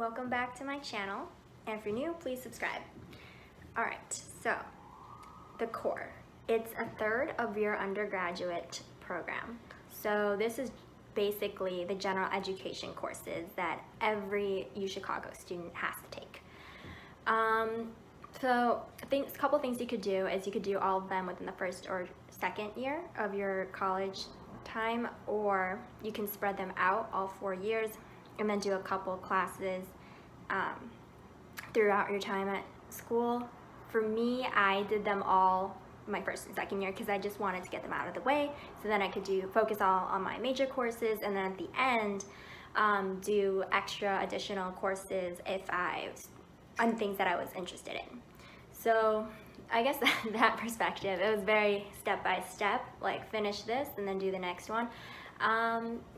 welcome back to my channel, and if you're new, please subscribe. Alright, so the core. It's a third of your undergraduate program. So this is basically the general education courses that every UChicago student has to take. So a couple things you could do is you could do all of them within the first or second year of your college time, or you can spread them out all 4 years and then do a couple classes throughout your time at school. For me, I did them all my first and second year because I just wanted to get them out of the way, so then I could focus all on my major courses, and then at the end do extra additional courses on things that I was interested in. So I guess that perspective, it was very step by step, like finish this and then do the next one.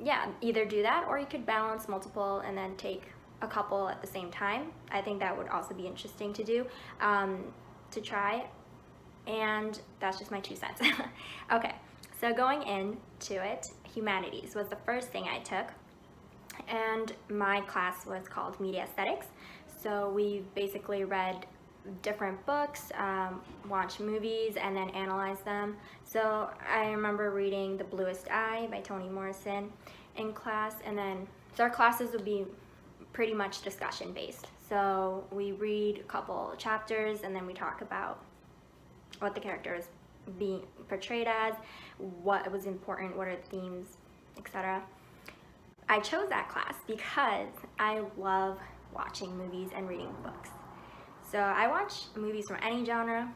Yeah, either do that, or you could balance multiple and then take a couple at the same time. I think that would also be interesting to do, to try, and that's just my 2 cents. Okay, so going into it, Humanities was the first thing I took, and my class was called Media Aesthetics. So we basically read different books, watch movies, and then analyze them. So I remember reading The Bluest Eye by Toni Morrison in class, and then so our classes would be pretty much discussion based. So we read a couple chapters and then we talk about what the character is being portrayed as, what was important, what are the themes, etc. I chose that class because I love watching movies and reading books. So I watch movies from any genre,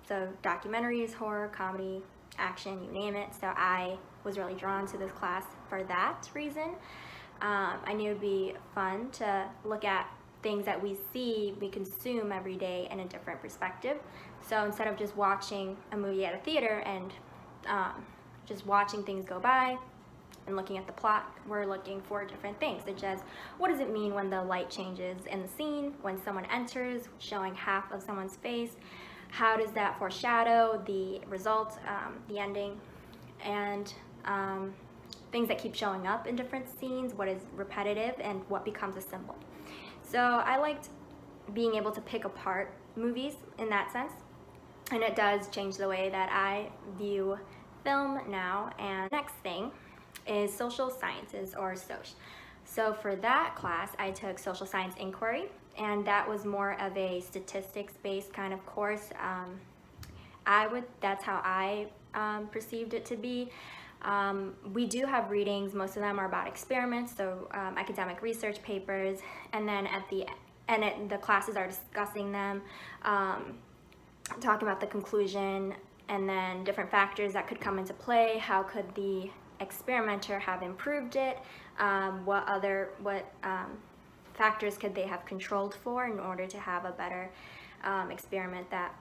so documentaries, horror, comedy, action, you name it. So I was really drawn to this class for that reason. I knew it would be fun to look at things that we consume every day in a different perspective. So instead of just watching a movie at a theater and just watching things go by and looking at the plot, we're looking for different things, such as what does it mean when the light changes in the scene, when someone enters, showing half of someone's face, how does that foreshadow the result, the ending, and things that keep showing up in different scenes, what is repetitive, and what becomes a symbol. So I liked being able to pick apart movies in that sense, and it does change the way that I view film now. And next thing is social sciences, or SOC. So for that class, I took social science inquiry, and that was more of a statistics-based kind of course. That's how I perceived it to be. We do have readings. Most of them are about experiments, so academic research papers, and then the classes are discussing them, talking about the conclusion, and then different factors that could come into play. How could the experimenter have improved it? What factors could they have controlled for in order to have a better experiment that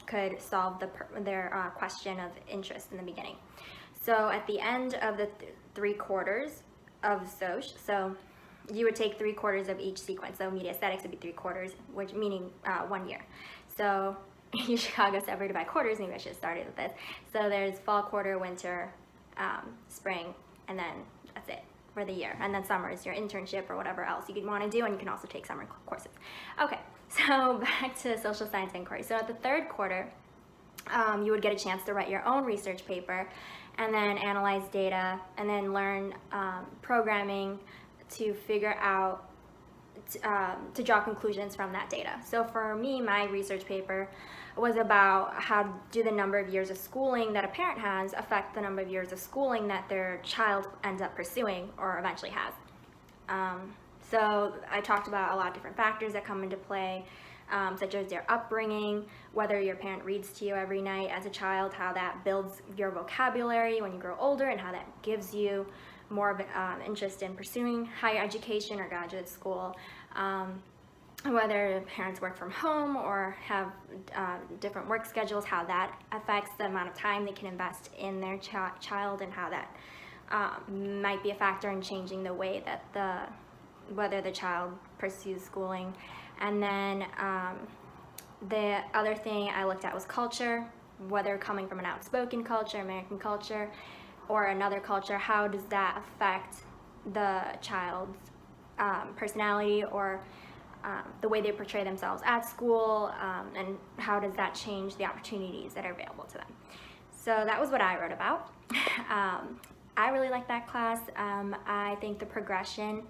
could solve their question of interest in the beginning. So at the end of the 3 quarters of SOC, so you would take 3 quarters of each sequence. So media aesthetics would be 3 quarters, which meaning 1 year. So Chicago separated by quarters. Maybe I should have started with this. So there's fall quarter, winter, spring, and then that's it for the year. And then summer is your internship or whatever else you could want to do, and you can also take summer courses. Okay, so back to social science inquiry. So at the 3rd quarter, you would get a chance to write your own research paper and then analyze data and then learn programming to figure out to draw conclusions from that data. So for me, my research paper was about how do the number of years of schooling that a parent has affect the number of years of schooling that their child ends up pursuing or eventually has. So I talked about a lot of different factors that come into play, such as your upbringing, whether your parent reads to you every night as a child, how that builds your vocabulary when you grow older, and how that gives you more of an interest in pursuing higher education or graduate school. Whether parents work from home or have different work schedules, how that affects the amount of time they can invest in their child, and how that might be a factor in changing the way that whether the child pursues schooling. And then the other thing I looked at was culture, whether coming from an outspoken culture, American culture, or another culture, how does that affect the child's personality or the way they portray themselves at school, and how does that change the opportunities that are available to them. So that was what I wrote about. I really liked that class. I think the progression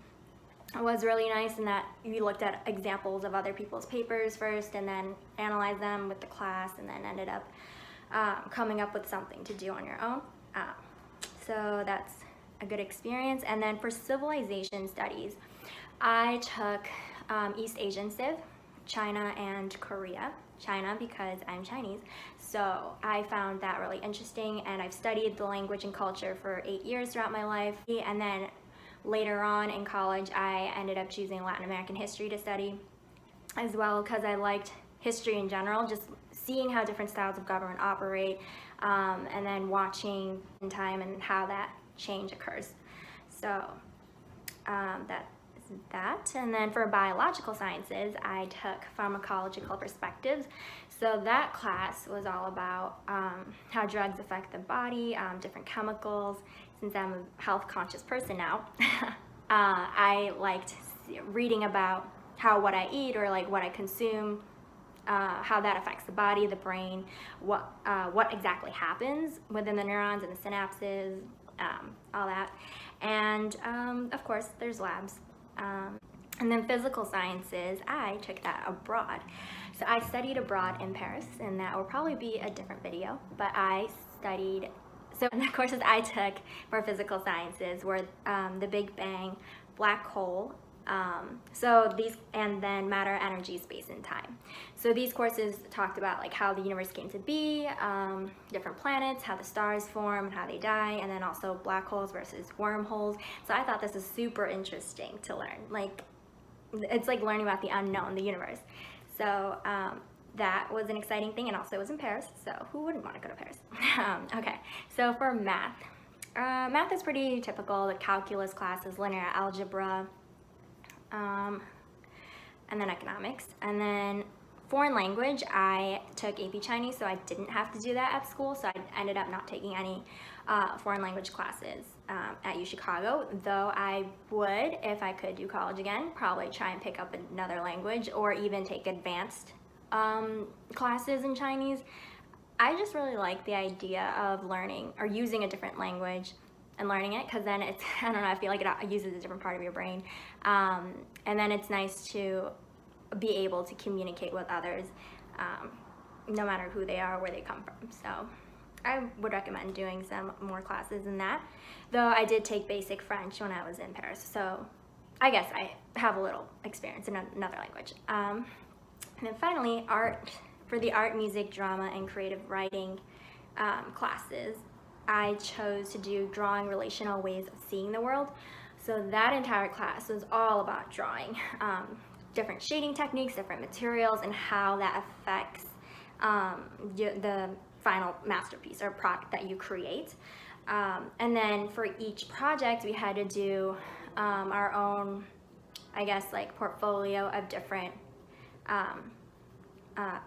was really nice in that you looked at examples of other people's papers first and then analyzed them with the class, and then ended up coming up with something to do on your own. So that's a good experience. And then for civilization studies, I took East Asian Civ, China and Korea. China because I'm Chinese, so I found that really interesting, and I've studied the language and culture for 8 years throughout my life. And then later on in college, I ended up choosing Latin American history to study as well, because I liked history in general, just seeing how different styles of government operate, and then watching in time and how that change occurs. So that. And then for biological sciences, I took pharmacological perspectives. So that class was all about how drugs affect the body, different chemicals. Since I'm a health conscious person now, I liked reading about how what I eat or like what I consume, how that affects the body, the brain, what exactly happens within the neurons and the synapses, all that. And of course, there's labs. And then physical sciences, I took that abroad. So I studied abroad in Paris, and that will probably be a different video, but I studied, so the courses I took for physical sciences were the Big Bang, black hole, so these, and then matter, energy, space, and time. So these courses talked about like how the universe came to be, different planets, how the stars form and how they die, and then also black holes versus wormholes. So I thought this was super interesting to learn. Like, it's like learning about the unknown, the universe. So that was an exciting thing, and also it was in Paris, so who wouldn't want to go to Paris? Okay, so for math. Math is pretty typical, the calculus classes, linear algebra, and then economics. And then foreign language, I took AP Chinese, so I didn't have to do that at school, so I ended up not taking any foreign language classes at UChicago, though I would, if I could do college again, probably try and pick up another language or even take advanced classes in Chinese. I just really like the idea of learning or using a different language and learning it, because then it's, I don't know, I feel like it uses a different part of your brain. And then it's nice to be able to communicate with others, no matter who they are or where they come from. So I would recommend doing some more classes in that, though I did take basic French when I was in Paris, so I guess I have a little experience in another language. And then finally, art. For the art, music, drama, and creative writing classes, I chose to do drawing relational ways of seeing the world. So that entire class was all about drawing, different shading techniques, different materials, and how that affects the final masterpiece or product that you create. And then for each project, we had to do our own, I guess, like portfolio of different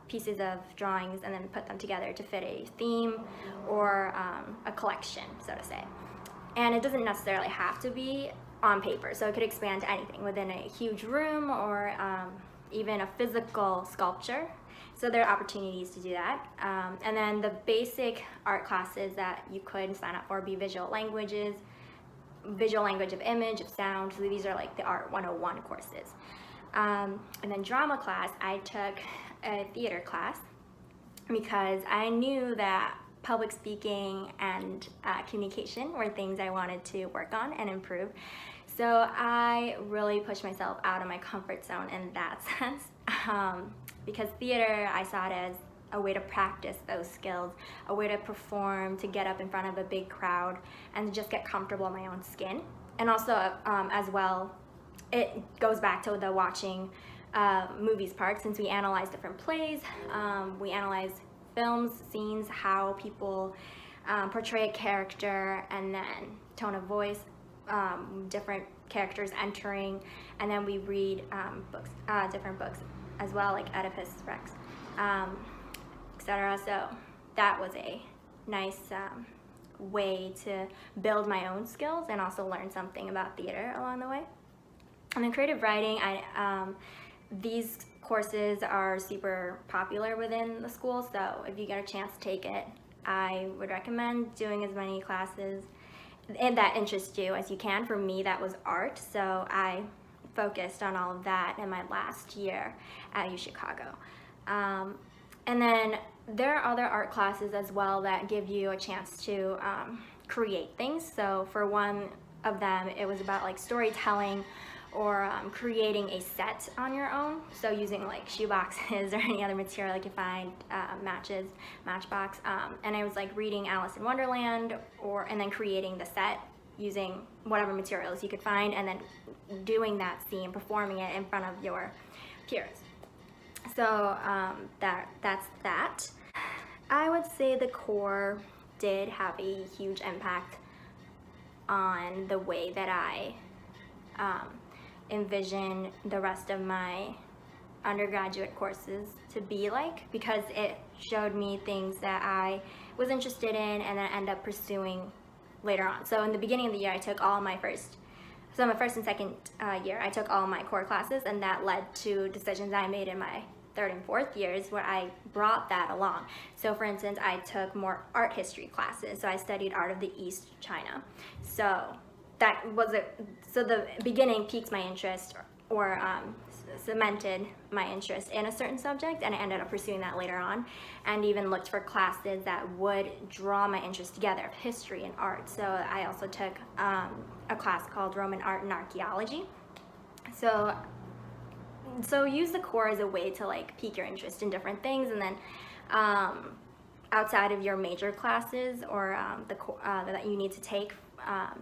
pieces of drawings, and then put them together to fit a theme or a collection, so to say. And it doesn't necessarily have to be on paper, so it could expand to anything within a huge room or even a physical sculpture. So there are opportunities to do that. And then the basic art classes that you could sign up for would be visual languages, visual language of image, of sound. So these are like the Art 101 courses. And then drama class, I took a theater class because I knew that public speaking and communication were things I wanted to work on and improve. So I really pushed myself out of my comfort zone in that sense, because theater, I saw it as a way to practice those skills, a way to perform, to get up in front of a big crowd and to just get comfortable in my own skin. And also as well, it goes back to the watching movies part, since we analyze different plays, we analyze films, scenes, how people portray a character, and then tone of voice, different characters entering, and then we read books, different books as well, like Oedipus Rex, etc. So that was a nice way to build my own skills and also learn something about theater along the way. And then creative writing, these courses are super popular within the school, so if you get a chance to take it, I would recommend doing as many classes and that interest you as you can. For me, that was art, so I focused on all of that in my last year at UChicago. And then there are other art classes as well that give you a chance to create things. So for one of them, it was about like storytelling or creating a set on your own. So using like shoe boxes or any other material you can find, matchbox. And it was like reading Alice in Wonderland and then creating the set using whatever materials you could find and then doing that scene, performing it in front of your peers. So that's that. I would say the core did have a huge impact on the way that I envision the rest of my undergraduate courses to be like, because it showed me things that I was interested in and then end up pursuing later on. So in the beginning of the year, I took all my first and second year, I took all my core classes, and that led to decisions I made in my third and fourth years where I brought that along. So for instance, I took more art history classes. So I studied art of the East China. So that was so the beginning piqued my interest or cemented my interest in a certain subject, and I ended up pursuing that later on, and even looked for classes that would draw my interest together, history and art. So I also took a class called Roman Art and Archaeology. So use the core as a way to like pique your interest in different things, and then outside of your major classes or that you need to take.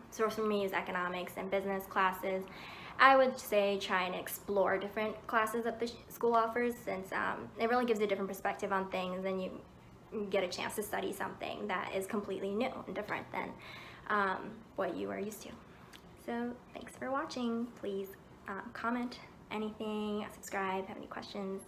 So for me, is economics and business classes. I would say try and explore different classes that the school offers, since it really gives you a different perspective on things, and you get a chance to study something that is completely new and different than what you are used to. So thanks for watching. Please comment anything, subscribe, have any questions.